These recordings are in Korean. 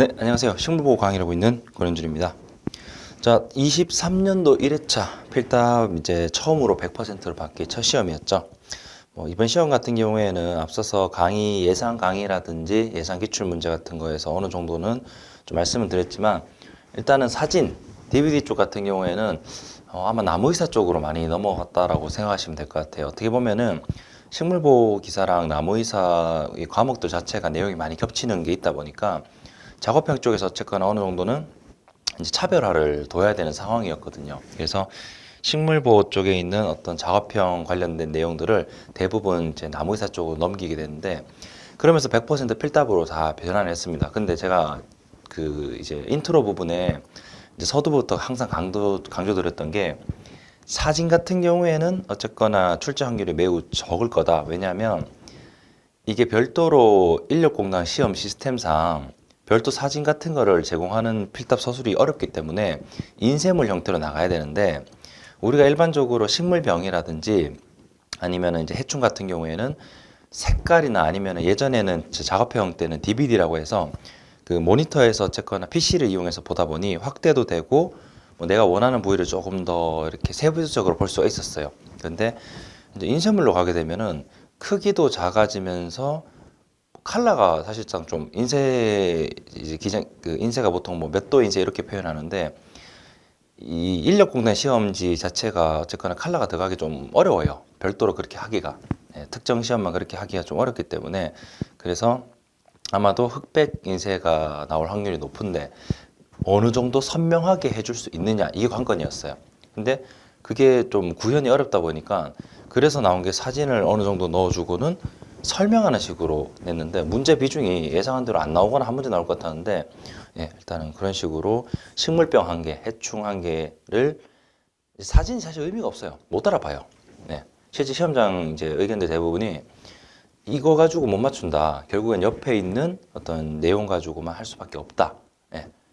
네, 안녕하세요. 식물보호 강의를 하고 있는 권현준입니다. 자, 23년도 1회차 필답 이제 처음으로 100%를 받기 첫 시험이었죠. 이번 시험 같은 경우에는 앞서서 강의, 예상 강의라든지 예상 기출 문제 같은 거에서 어느 정도는 좀 말씀을 드렸지만, 일단은 사진, DVD 쪽 같은 경우에는 아마 나무의사 쪽으로 많이 넘어갔다라고 생각하시면 될 것 같아요. 어떻게 보면은 식물보호 기사랑 나무의사 이 과목들 자체가 내용이 많이 겹치는 게 있다 보니까 작업형 쪽에서 어쨌거나 어느 정도는 이제 차별화를 둬야 되는 상황이었거든요. 그래서 식물보호 쪽에 있는 어떤 작업형 관련된 내용들을 대부분 이제 나무의사 쪽으로 넘기게 되는데, 그러면서 100% 필답으로 다 변환을 했습니다. 근데 제가 그 이제 인트로 부분에 이제 서두부터 항상 강조드렸던 게, 사진 같은 경우에는 어쨌거나 출제 확률이 매우 적을 거다. 왜냐하면 이게 별도로 인력공단 시험 시스템상 별도 사진 같은 거를 제공하는 필답 서술이 어렵기 때문에 인쇄물 형태로 나가야 되는데, 우리가 일반적으로 식물병이라든지 아니면 이제 해충 같은 경우에는 색깔이나 아니면 예전에는 작업형 때는 DVD라고 해서 그 모니터에서 어쨌거나 PC를 이용해서 보다 보니 확대도 되고 내가 원하는 부위를 조금 더 이렇게 세부적으로 볼 수가 있었어요. 그런데 이제 인쇄물로 가게 되면은 크기도 작아지면서 컬러가 사실상 좀 인쇄 이제 기장 그 인쇄가 보통 뭐 몇 도 인쇄 이렇게 표현하는데, 이 인력공단 시험지 자체가 어쨌거나 컬러가 들어가기 좀 어려워요. 별도로 그렇게 하기가, 특정 시험만 그렇게 하기가 좀 어렵기 때문에. 그래서 아마도 흑백 인쇄가 나올 확률이 높은데 어느 정도 선명하게 해줄 수 있느냐, 이게 관건이었어요. 근데 그게 좀 구현이 어렵다 보니까 그래서 나온 게 사진을 어느 정도 넣어주고는 설명하는 식으로 냈는데, 문제 비중이 예상한 대로 안 나오거나 한 문제 나올 것 같았는데, 일단은 그런 식으로 식물병 한 개, 해충 한 개를, 사진이 사실 의미가 없어요. 못 알아봐요. 실제 시험장 이제 의견들 대부분이 이거 가지고 못 맞춘다. 결국엔 옆에 있는 어떤 내용 가지고만 할 수밖에 없다.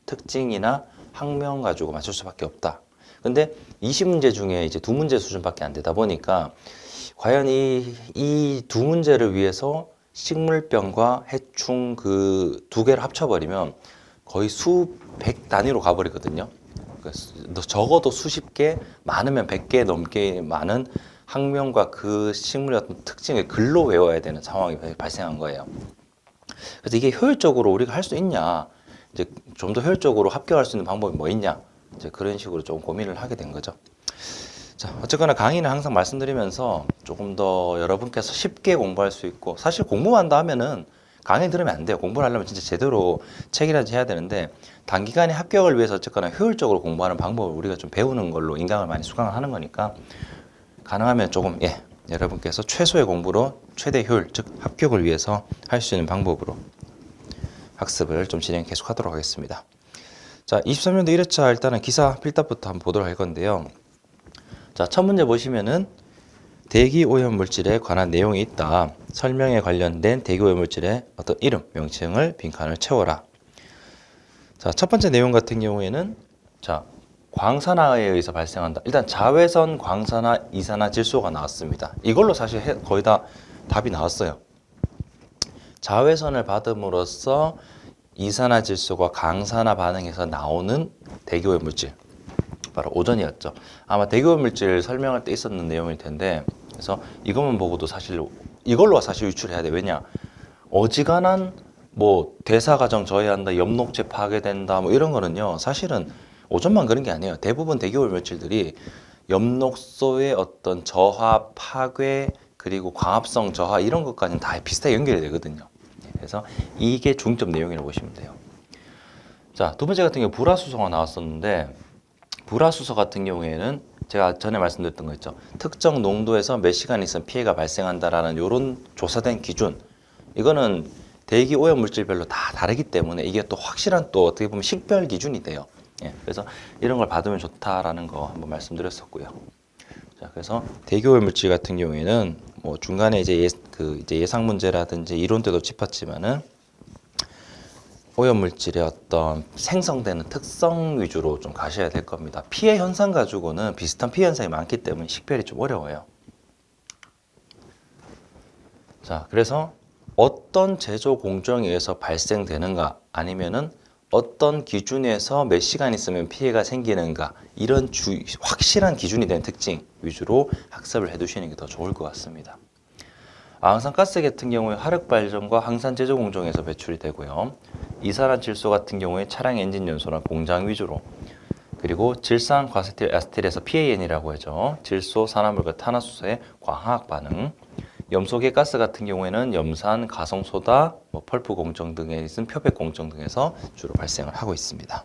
특징이나 학명 가지고 맞출 수밖에 없다. 근데 20문제 중에 이제 2문제 수준밖에 안 되다 보니까 과연 이 두 문제를 위해서 식물병과 해충 그 두 개를 합쳐버리면 거의 수백 단위로 가버리거든요. 적어도 수십 개, 많으면 100개 넘게 많은 학명과 그 식물의 어떤 특징을 글로 외워야 되는 상황이 발생한 거예요. 그래서 이게 효율적으로 우리가 할 수 있냐, 이제 좀 더 효율적으로 합격할 수 있는 방법이 뭐 있냐, 이제 그런 식으로 좀 고민을 하게 된 거죠. 자, 어쨌거나 강의는 항상 말씀드리면서 조금 더 여러분께서 쉽게 공부할 수 있고, 사실 공부만 한다 하면은 강의 들으면 안 돼요. 공부를 하려면 진짜 제대로 책이라든지 해야 되는데, 단기간에 합격을 위해서 어쨌거나 효율적으로 공부하는 방법을 우리가 좀 배우는 걸로 인강을 많이 수강을 하는 거니까, 가능하면 조금 여러분께서 최소의 공부로 최대 효율, 즉 합격을 위해서 할 수 있는 방법으로 학습을 좀 진행 계속하도록 하겠습니다. 자, 23년도 1회차 일단은 기사 필답부터 한번 보도록 할 건데요. 자, 첫 문제 보시면은 대기 오염 물질에 관한 내용이 있다. 설명에 관련된 대기 오염 물질의 어떤 이름, 명칭을 빈칸을 채워라. 자, 첫 번째 내용 같은 경우에는, 자, 광산화에 의해서 발생한다. 일단 자외선, 광산화, 이산화질소가 나왔습니다. 이걸로 사실 거의 다 답이 나왔어요. 자외선을 받음으로써 이산화질소가 강산화 반응해서 나오는 대기오염 물질, 바로 오존이었죠. 아마 대기오염 물질 설명할 때 있었는 내용일 텐데, 그래서 이것만 보고도 사실 이걸로 사실 유출해야 돼. 왜냐, 어지간한 뭐 대사과정 저해한다, 엽록체 파괴된다, 뭐 이런 거는요, 사실은 오존만 그런 게 아니에요. 대부분 대기오염 물질들이 엽록소의 어떤 저하, 파괴, 그리고 광합성 저하, 이런 것까지는 다 비슷하게 연결이 되거든요. 그래서 이게 중점 내용이라고 보시면 돼요. 자, 두 번째 같은 경우 불화수소가 나왔었는데, 불화수소 같은 경우에는 제가 전에 말씀드렸던 거 있죠. 특정 농도에서 몇 시간 있으면 피해가 발생한다라는 이런 조사된 기준, 이거는 대기 오염 물질별로 다 다르기 때문에 이게 또 확실한, 또 어떻게 보면 식별 기준이 돼요. 그래서 이런 걸 받으면 좋다라는 거 한번 말씀드렸었고요. 자, 그래서 대기 오염 물질 같은 경우에는 뭐 중간에 이제 예상 문제라든지 이론 때도 짚었지만은 오염 물질의 어떤 생성되는 특성 위주로 좀 가셔야 될 겁니다. 피해 현상 가지고는 비슷한 피해 현상이 많기 때문에 식별이 좀 어려워요. 자, 그래서 어떤 제조 공정에 의해서 발생되는가, 아니면은 어떤 기준에서 몇 시간 있으면 피해가 생기는가 이런 확실한 기준이 된 특징 위주로 학습을 해두시는 게 더 좋을 것 같습니다. 항산가스 같은 경우에 화력 발전과 항산 제조 공정에서 배출이 되고요. 이산화질소 같은 경우에 차량 엔진 연소나 공장 위주로, 그리고 질산 과세틸 아세틸에서 PAN이라고 하죠. 질소, 산화물과 탄화수소의 광화학 반응. 염소계 가스 같은 경우에는 염산, 가성소다, 펄프 공정 등에 있는 표백 공정 등에서 주로 발생을 하고 있습니다.